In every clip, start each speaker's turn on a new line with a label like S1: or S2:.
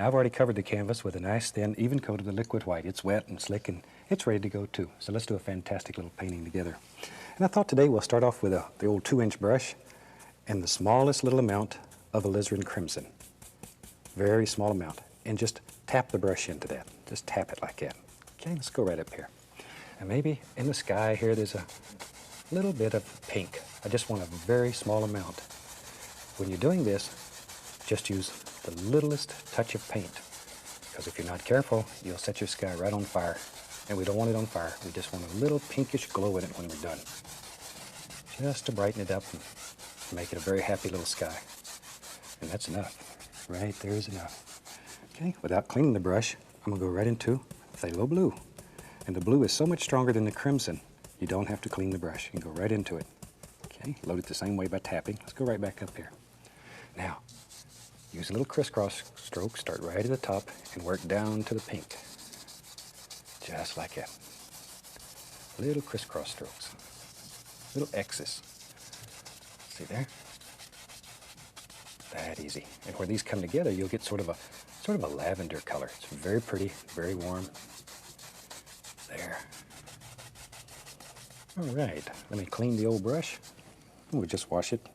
S1: Now I've already covered the canvas with a nice thin, even coat of the liquid white. It's wet and slick and it's ready to go too. So let's do a fantastic little painting together. And I thought today we'll start off with the old 2-inch brush and the smallest little amount of alizarin crimson. Very small amount. And just tap the brush into that. Just tap it like that. Okay, let's go right up here. And maybe in the sky here there's a little bit of pink. I just want a very small amount. When you're doing this, just use the littlest touch of paint, because if you're not careful, you'll set your sky right on fire. And we don't want it on fire. We just want a little pinkish glow in it when we're done. Just to brighten it up and make it a very happy little sky. And that's enough. Right there is enough. Okay, without cleaning the brush, I'm going to go right into phthalo blue. And the blue is so much stronger than the crimson, you don't have to clean the brush. You can go right into it. Okay, load it the same way by tapping. Let's go right back up here. Now, use a little crisscross stroke, start right at the top and work down to the pink. Just like that. Little crisscross strokes. Little X's. See there? That easy. And where these come together, you'll get sort of a lavender color. It's very pretty, very warm. There. All right, let me clean the old brush. We'll just wash it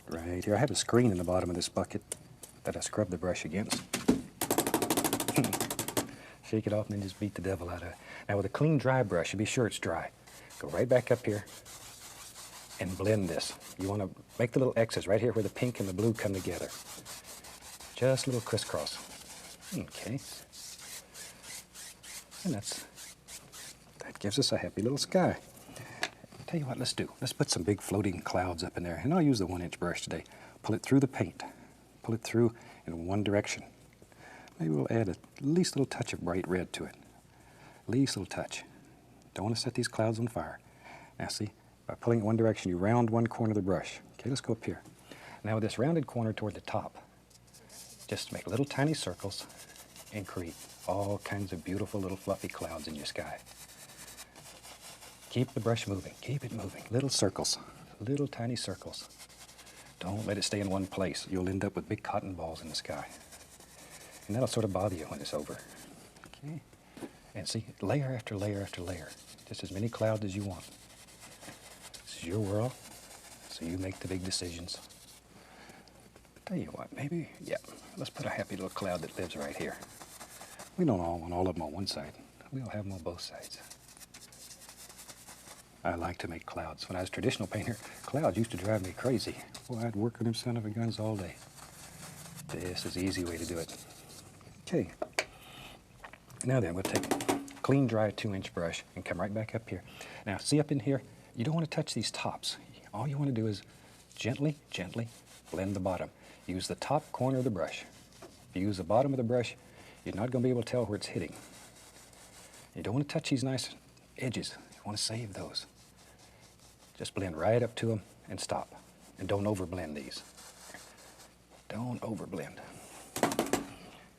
S1: right here. I have a screen in the bottom of this bucket that I scrub the brush against. Shake it off and then just beat the devil out of it. Now with a clean, dry brush, be sure it's dry. Go right back up here and blend this. You want to make the little X's right here where the pink and the blue come together. Just a little crisscross. Okay. And that gives us a happy little sky. Tell you what, let's do. Let's put some big floating clouds up in there. And I'll use the 1-inch brush today. Pull it through the paint. Pull it through in one direction. Maybe we'll add at least a little touch of bright red to it. Least little touch. Don't want to set these clouds on fire. Now see, by pulling it one direction, you round one corner of the brush. Okay, let's go up here. Now with this rounded corner toward the top, just make little tiny circles and create all kinds of beautiful little fluffy clouds in your sky. Keep the brush moving. Keep it moving. Little circles. Little tiny circles. Don't let it stay in one place. You'll end up with big cotton balls in the sky. And that'll sort of bother you when it's over. Okay. And see, layer after layer after layer. Just as many clouds as you want. This is your world, so you make the big decisions. Tell you what, maybe, yeah, let's put a happy little cloud that lives right here. We don't all want all of them on one side. We'll have them on both sides. I like to make clouds. When I was a traditional painter, clouds used to drive me crazy. Boy, I'd work on them son of a guns all day. This is the easy way to do it. Okay. Now then, we'll take a clean, dry 2-inch brush and come right back up here. Now, see up in here, you don't want to touch these tops. All you want to do is gently, gently blend the bottom. Use the top corner of the brush. If you use the bottom of the brush, you're not going to be able to tell where it's hitting. You don't want to touch these nice edges. You want to save those. Just blend right up to them and stop. And don't overblend these. Don't overblend.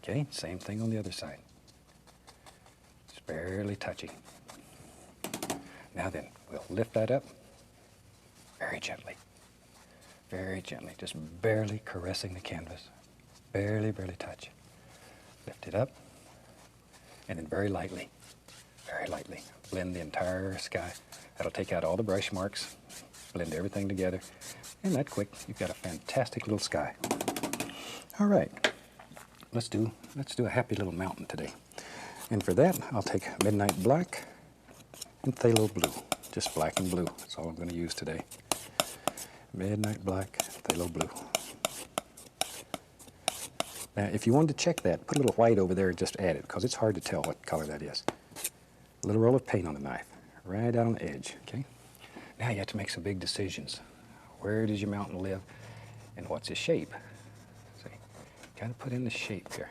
S1: Okay, same thing on the other side. Just barely touching. Now then, we'll lift that up very gently. Very gently, just barely caressing the canvas. Barely, barely touch. Lift it up, and then very lightly, blend the entire sky. That'll take out all the brush marks, blend everything together, and that quick, you've got a fantastic little sky. All right, let's do a happy little mountain today. And for that, I'll take midnight black and phthalo blue, just black and blue. That's all I'm going to use today. Midnight black, phthalo blue. Now, if you wanted to check that, put a little white over there and just add it, because it's hard to tell what color that is. A little roll of paint on the knife, right out on the edge, okay? Now you have to make some big decisions. Where does your mountain live, and what's its shape? See, got to put in the shape here.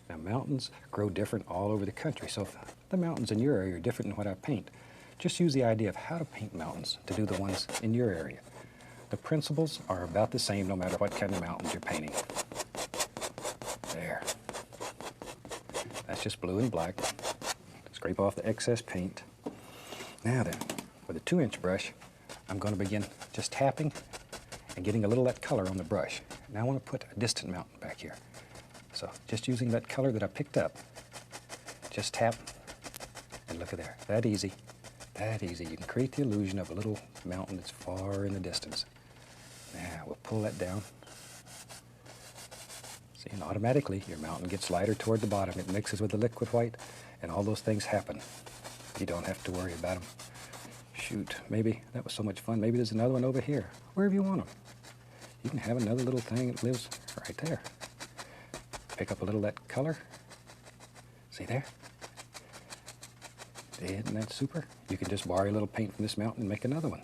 S1: Now, mountains grow different all over the country, so if the mountains in your area are different than what I paint, just use the idea of how to paint mountains to do the ones in your area. The principles are about the same no matter what kind of mountains you're painting. There. That's just blue and black. Scrape off the excess paint. Now then, with a 2-inch brush, I'm going to begin just tapping and getting a little of that color on the brush. Now I want to put a distant mountain back here. So just using that color that I picked up, just tap, and look at there. That easy. That easy. You can create the illusion of a little mountain that's far in the distance. Now we'll pull that down. See, and automatically your mountain gets lighter toward the bottom. It mixes with the liquid white, and all those things happen. You don't have to worry about them. Shoot, maybe that was so much fun. Maybe there's another one over here. Wherever you want them. You can have another little thing that lives right there. Pick up a little of that color. See there? Isn't that super? You can just borrow a little paint from this mountain and make another one.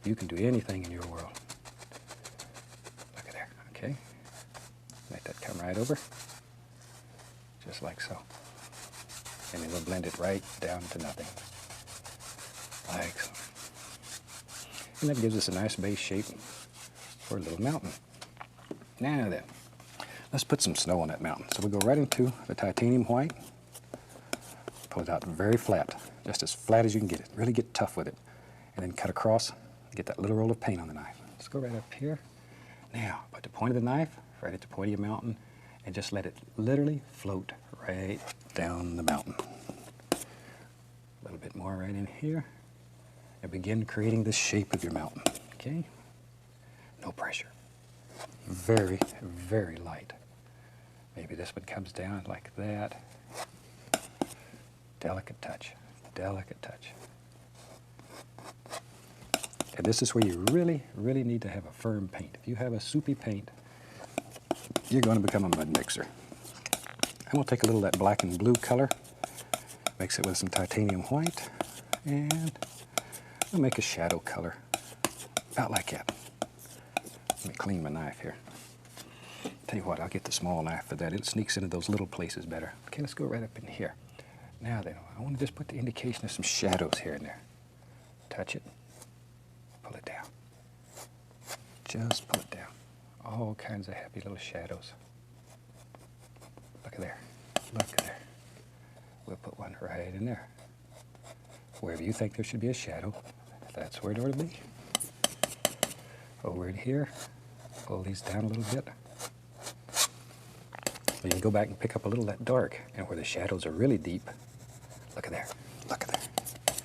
S1: You can do anything in your world. Look at there, okay? Let that come right over, just like so. And then we'll blend it right down to nothing, like so. And that gives us a nice base shape for a little mountain. Now then, let's put some snow on that mountain. So we'll go right into the titanium white. Pull it out very flat, just as flat as you can get it. Really get tough with it. And then cut across, get that little roll of paint on the knife. Let's go right up here. Now, put the point of the knife right at the point of your mountain and just let it literally float right down the mountain. A little bit more right in here. And begin creating the shape of your mountain, okay? No pressure. Very, very light. Maybe this one comes down like that. Delicate touch, delicate touch. And this is where you really, really need to have a firm paint. If you have a soupy paint, you're going to become a mud mixer. I'm going to take a little of that black and blue color, mix it with some titanium white, and I'll make a shadow color, about like that. Let me clean my knife here. Tell you what, I'll get the small knife for that. It sneaks into those little places better. Okay, let's go right up in here. Now then, I want to just put the indication of some shadows here and there. Touch it, pull it down. Just pull it down. All kinds of happy little shadows. Look at there, look at there. We'll put one right in there. Wherever you think there should be a shadow, that's where it ought to be. Over in here, pull these down a little bit. You can go back and pick up a little of that dark, and where the shadows are really deep, look at there, look at there.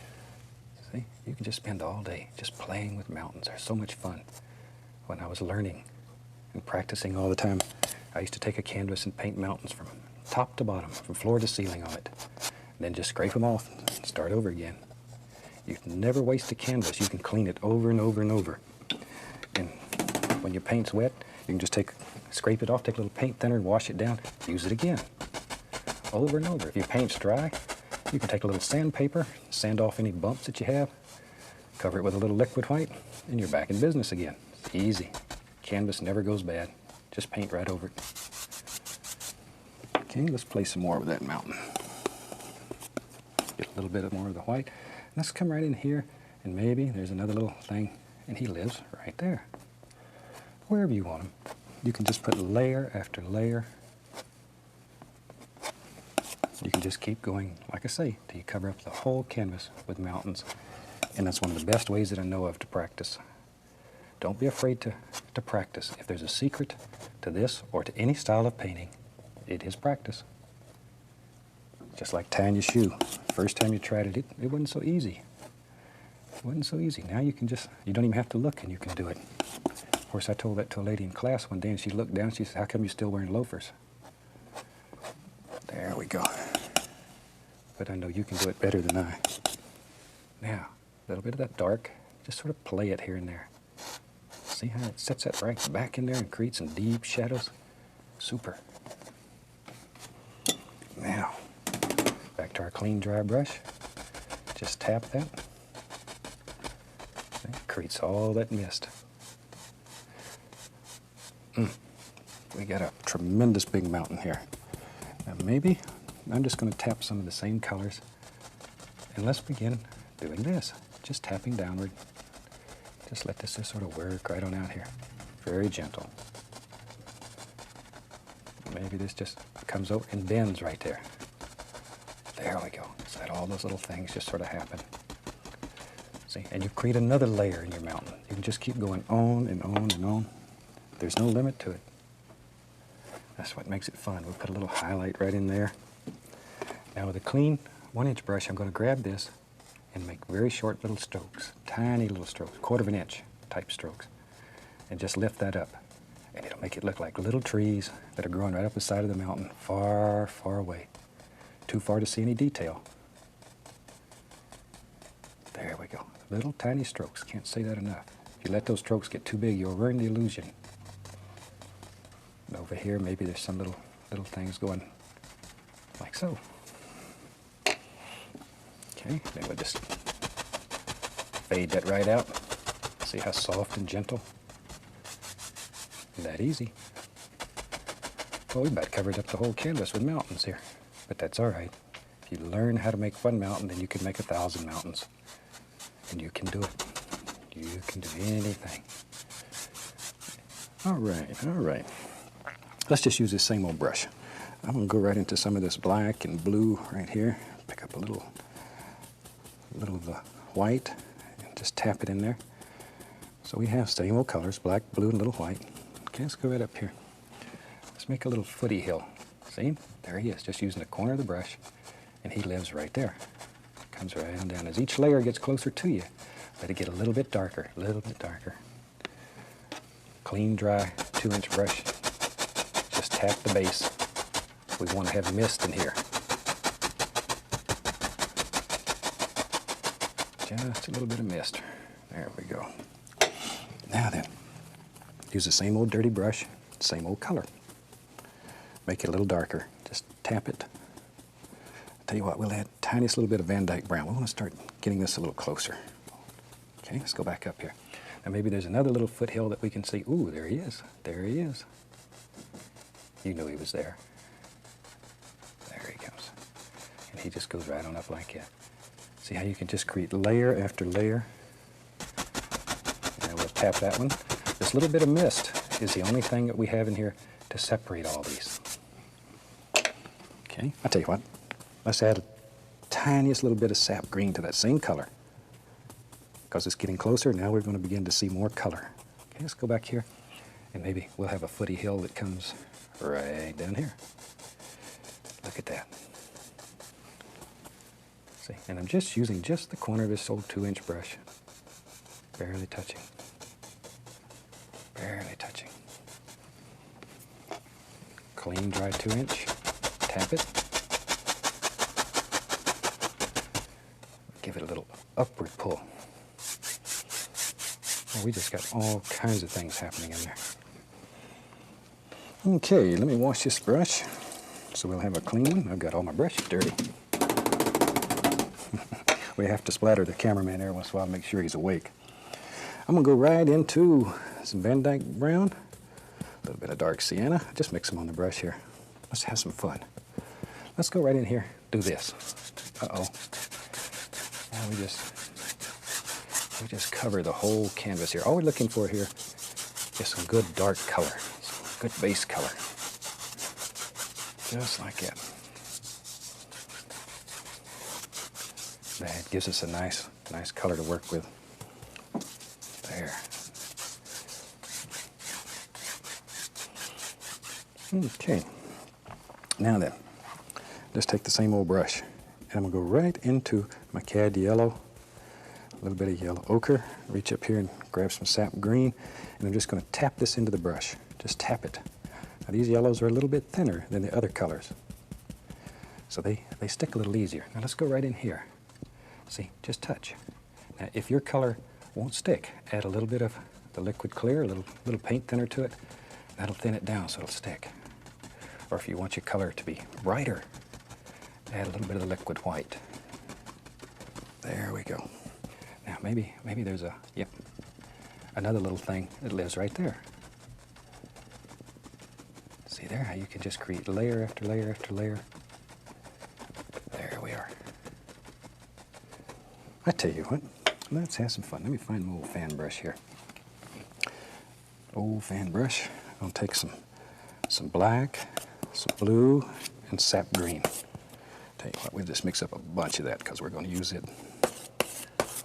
S1: See, you can just spend all day just playing with mountains. They're so much fun. When I was learning and practicing all the time, I used to take a canvas and paint mountains from top to bottom, from floor to ceiling on it, and then just scrape them off and start over again. You can never waste a canvas. You can clean it over and over and over. And when your paint's wet, you can just scrape it off, take a little paint thinner and wash it down, use it again, over and over. If your paint's dry, you can take a little sandpaper, sand off any bumps that you have, cover it with a little liquid white, and you're back in business again. It's easy. Canvas never goes bad. Just paint right over it. Okay, let's play some more with that mountain. Get a little bit more of the white. Let's come right in here, and maybe there's another little thing, and he lives right there. Wherever you want him. You can just put layer after layer. You can just keep going, like I say, till you cover up the whole canvas with mountains. And that's one of the best ways that I know of to practice. Don't be afraid to practice. If there's a secret to this or to any style of painting, it is practice. Just like tying your shoe. First time you tried it, it wasn't so easy. It wasn't so easy. Now you don't even have to look and you can do it. Of course, I told that to a lady in class one day, and she looked down, she said, "How come you're still wearing loafers?" There we go. But I know you can do it better than I. Now, a little bit of that dark, just sort of play it here and there. See how it sets that right back in there and creates some deep shadows? Super. Now, back to our clean, dry brush. Just tap that. It creates all that mist. We got a tremendous big mountain here. Now maybe I'm just going to tap some of the same colors, and let's begin doing this. Just tapping downward. Just let this just sort of work right on out here. Very gentle. Maybe this just comes over and bends right there. There we go. So that all those little things just sort of happen. See, and you create another layer in your mountain. You can just keep going on and on and on. There's no limit to it. That's what makes it fun. We'll put a little highlight right in there. Now with a clean 1-inch brush, I'm going to grab this and make very short little strokes, tiny little strokes, 1/4 of an inch type strokes, and just lift that up. And it'll make it look like little trees that are growing right up the side of the mountain, far, far away. Too far to see any detail. There we go. Little tiny strokes. Can't say that enough. If you let those strokes get too big, you'll ruin the illusion. And over here, maybe there's some little things going like so. Okay, then we'll just fade that right out. See how soft and gentle? That easy. Well, we about covered up the whole canvas with mountains here, but that's all right. If you learn how to make one mountain, then you can make 1,000 mountains, and you can do it. You can do anything. All right. Let's just use this same old brush. I'm gonna go right into some of this black and blue right here. Pick up a little of the white and just tap it in there. So we have same old colors, black, blue, and a little white. Okay, let's go right up here. Let's make a little footy hill. See? There he is, just using the corner of the brush, and he lives right there. Comes right on down. As each layer gets closer to you, let it get a little bit darker, a little bit darker. Clean, dry, 2-inch brush. Just tap the base. We want to have mist in here. Just a little bit of mist. There we go. Now then, use the same old dirty brush, same old color. Make it a little darker. Just tap it. I'll tell you what, we'll add tiniest little bit of Van Dyke brown. We want to start getting this a little closer. Okay, let's go back up here. Now maybe there's another little foothill that we can see. Ooh, there he is. There he is. You knew he was there. There he comes. And he just goes right on up like that. See how you can just create layer after layer? And we'll tap that one. This little bit of mist is the only thing that we have in here to separate all these. Okay, I'll tell you what. Let's add a tiniest little bit of sap green to that same color. Because it's getting closer, now we're going to begin to see more color. Okay, let's go back here, and maybe we'll have a footy hill that comes right down here. Look at that. See, and I'm just using just the corner of this old 2-inch brush. Barely touching. Barely touching. Clean, dry 2-inch. Tap it. Give it a little upward pull. Oh, we just got all kinds of things happening in there. Okay, let me wash this brush so we'll have a clean one. I've got all my brushes dirty. We have to splatter the cameraman every once in a while to make sure he's awake. I'm going to go right into some Van Dyke brown, a little bit of dark sienna. Just mix them on the brush here. Let's have some fun. Let's go right in here, do this. Uh-oh. Now we just cover the whole canvas here. All we're looking for here is some good dark color, some good base color. Just like that. That gives us a nice color to work with. There. Okay. Now then, just take the same old brush, and I'm going to go right into my cad yellow, a little bit of yellow ochre, reach up here and grab some sap green, and I'm just going to tap this into the brush. Just tap it. Now these yellows are a little bit thinner than the other colors, so they stick a little easier. Now let's go right in here. See, just touch. Now if your color won't stick, add a little bit of the liquid clear, a little paint thinner to it. That'll thin it down so it'll stick. Or if you want your color to be brighter, add a little bit of the liquid white. There we go. Now maybe there's another little thing that lives right there. See there how you can just create layer after layer after layer. There we are. I tell you what, let's have some fun. Let me find my old fan brush here. Old fan brush. I'll take some black, some blue, and sap green. Tell you what, we'll just mix up a bunch of that because we're going to use it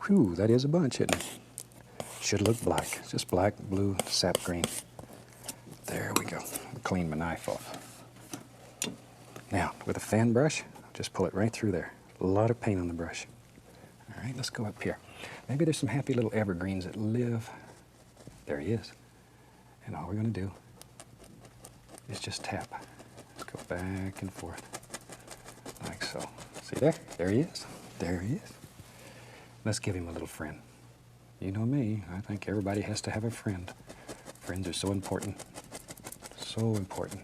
S1: Whew, that is a bunch, isn't it? Should look black. It's just black, blue, sap green. There we go. Clean my knife off. Now, with a fan brush, just pull it right through there. A lot of paint on the brush. All right, let's go up here. Maybe there's some happy little evergreens that live. There he is. And all we're going to do is just tap. Let's go back and forth, like so. See there? There he is. There he is. Let's give him a little friend. You know me, I think everybody has to have a friend. Friends are so important. So important.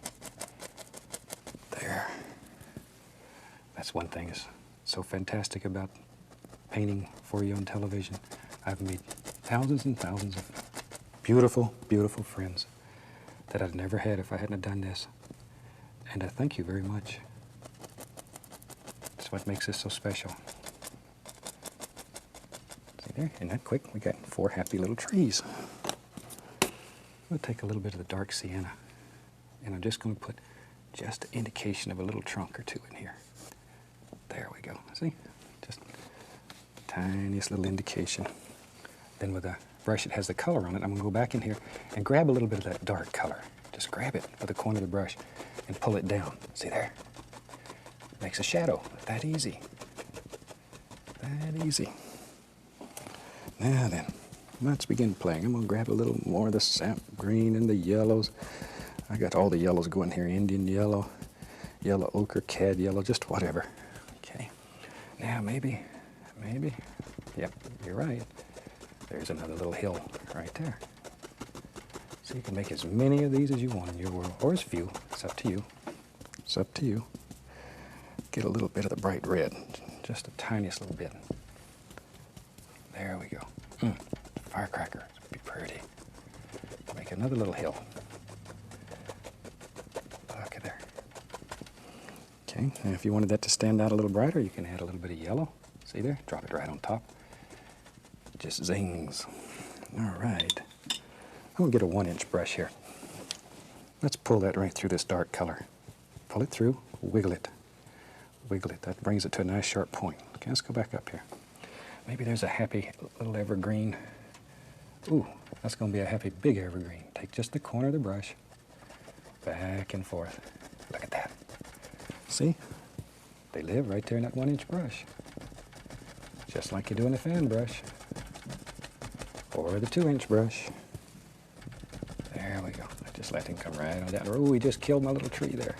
S1: There. That's one thing is so fantastic about painting for you on television. I've made thousands and thousands of beautiful, beautiful friends that I'd never had if I hadn't done this. And I thank you very much. That's what makes this so special. See there? Isn't that quick? We got 4 happy little trees. We'll take a little bit of the dark sienna, and I'm just going to put just an indication of a little trunk or two in here. There we go. See? Just the tiniest little indication. Then with a brush that has the color on it, I'm going to go back in here and grab a little bit of that dark color. Just grab it with the corner of the brush and pull it down. See there? Makes a shadow. That easy. That easy. Now then, let's begin playing. I'm going to grab a little more of the sap green and the yellows. I got all the yellows going here. Indian yellow, yellow ochre, cad yellow, just whatever. Okay. Now maybe, yep, you're right. There's another little hill right there. So you can make as many of these as you want in your world, or as few. It's up to you. It's up to you. Get a little bit of the bright red, just the tiniest little bit. There we go. Firecracker, it's be pretty. Make another little hill. Look at there. Okay, and if you wanted that to stand out a little brighter, you can add a little bit of yellow. See there? Drop it right on top. Just zings. All right. I'm going to get a 1-inch brush here. Let's pull that right through this dark color. Pull it through, wiggle it. Wiggle it. That brings it to a nice sharp point. Okay, let's go back up here. Maybe there's a happy little evergreen. Ooh, that's going to be a happy big evergreen. Take just the corner of the brush, back and forth. Look at that. See? They live right there in that 1-inch brush. Just like you do in a fan brush. Or the 2-inch brush. There we go. I just let him come right on down. Oh, he just killed my little tree there.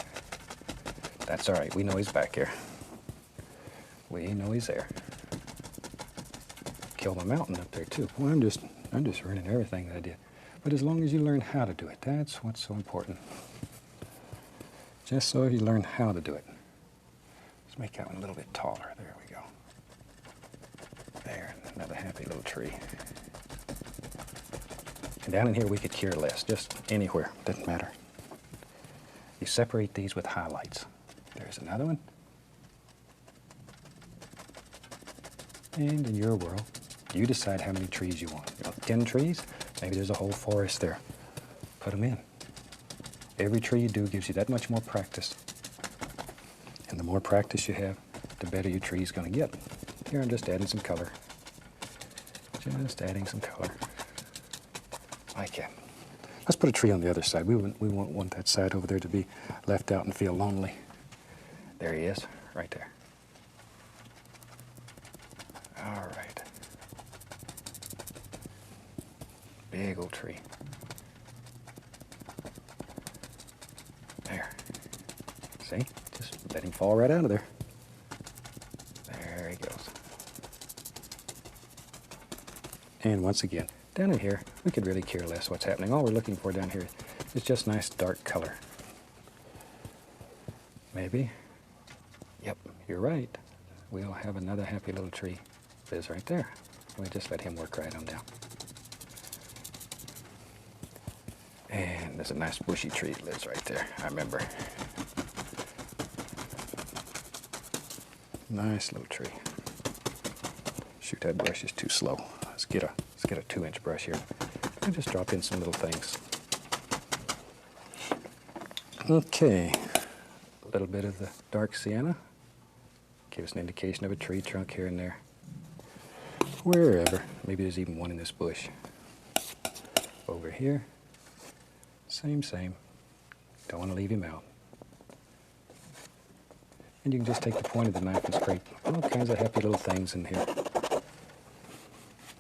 S1: That's all right. We know he's back here. We know he's there. Killed a mountain up there too. Well, I'm just ruining everything that I did. But as long as you learn how to do it, that's what's so important. Just so you learn how to do it. Let's make that one a little bit taller. There we go. There, another happy little tree. And down in here we could care less, just anywhere, doesn't matter. You separate these with highlights. There's another one. And in your world, you decide how many trees you want. You want 10 trees? Maybe there's a whole forest there. Put them in. Every tree you do gives you that much more practice. And the more practice you have, the better your tree is going to get. Here I'm just adding some color. Just adding some color. Like that. Let's put a tree on the other side. We won't want that side over there to be left out and feel lonely. There he is, right there. All right. Big old tree. There. See? Just let him fall right out of there. There he goes. And once again, down in here, we could really care less what's happening. All we're looking for down here is just nice dark color. Maybe. Yep, you're right. We'll have another happy little tree. Liz right there. We just let him work right on down. And there's a nice bushy tree that lives right there. I remember. Nice little tree. Shoot, that brush is too slow. Let's get a 2-inch brush here. I'll just drop in some little things. Okay. A little bit of the dark sienna. Give us an indication of a tree trunk here and there. wherever. Maybe there's even one in this bush. Over here, same. Don't want to leave him out. And you can just take the point of the knife and scrape all kinds of happy little things in here.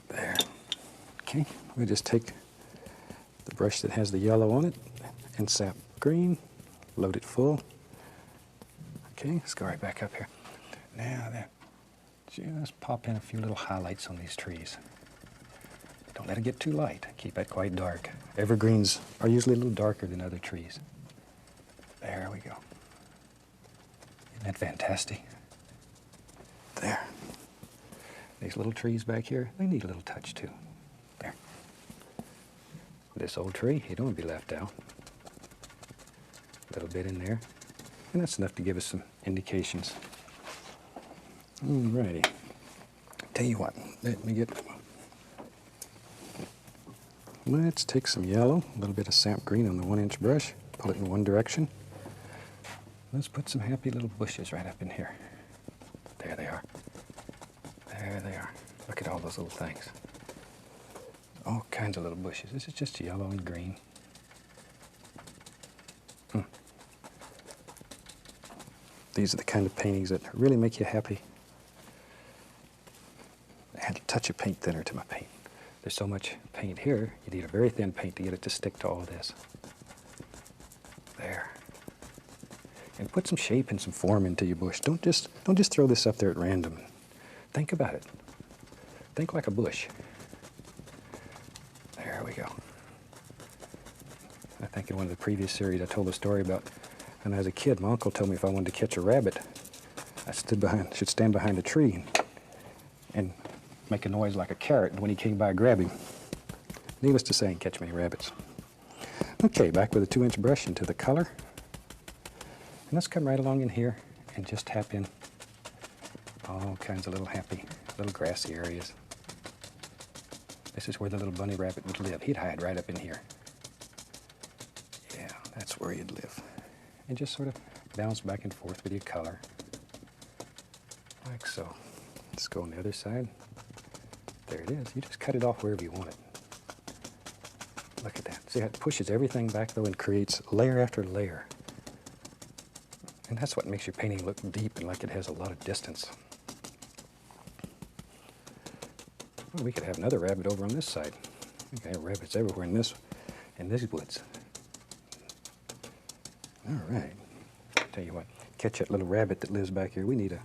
S1: There. Okay, we'll just take the brush that has the yellow on it and sap green, load it full. Okay, let's go right back up here. Now there, just pop in a few little highlights on these trees. Don't let it get too light. Keep it quite dark. Evergreens are usually a little darker than other trees. There we go. Isn't that fantastic? There. These little trees back here, they need a little touch too. There. This old tree, you don't want to be left out. A little bit in there. And that's enough to give us some indications. Alrighty. Tell you what, let's take some yellow, a little bit of sap green on the 1-inch brush, pull it in one direction. Let's put some happy little bushes right up in here. There they are. There they are. Look at all those little things. All kinds of little bushes. This is just yellow and green. These are the kind of paintings that really make you happy. I had a touch of paint thinner to my paint. There's so much paint here, you need a very thin paint to get it to stick to all this. There. And put some shape and some form into your bush. Don't just throw this up there at random. Think about it. Think like a bush. There we go. I think in one of the previous series I told a story about when I was a kid, my uncle told me if I wanted to catch a rabbit, I should stand behind a tree and make a noise like a carrot, and when he came by, grab him. Needless to say, I didn't catch many rabbits. Okay, back with a 2-inch brush into the color. And let's come right along in here and just tap in all kinds of little happy, little grassy areas. This is where the little bunny rabbit would live. He'd hide right up in here. Yeah, that's where he'd live. And just sort of bounce back and forth with your color. Like so. Let's go on the other side. There it is. You just cut it off wherever you want it. Look at that. See how it pushes everything back though and creates layer after layer. And that's what makes your painting look deep and like it has a lot of distance. Well, we could have another rabbit over on this side. We could have rabbits everywhere in these woods. All right. Tell you what, catch that little rabbit that lives back here. We need a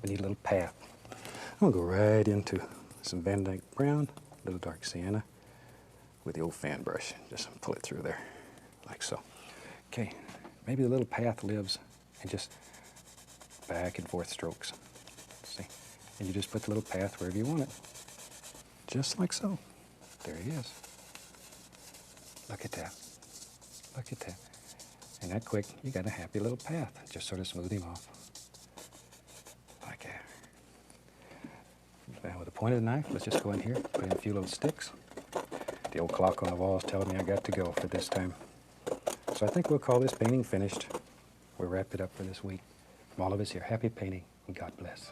S1: little path. I'm gonna go right into some Van Dyke brown, a little dark sienna, with the old fan brush. Just pull it through there, like so. Okay, maybe the little path lives in just back and forth strokes. See, and you just put the little path wherever you want it, just like so. There he is. Look at that. Look at that. And that quick, you got a happy little path. Just sort of smooth him off. Like that. Now with the point of the knife, let's just go in here, put in a few little sticks. The old clock on the wall is telling me I got to go for this time. So I think we'll call this painting finished. We'll wrap it up for this week. From all of us here, happy painting and God bless.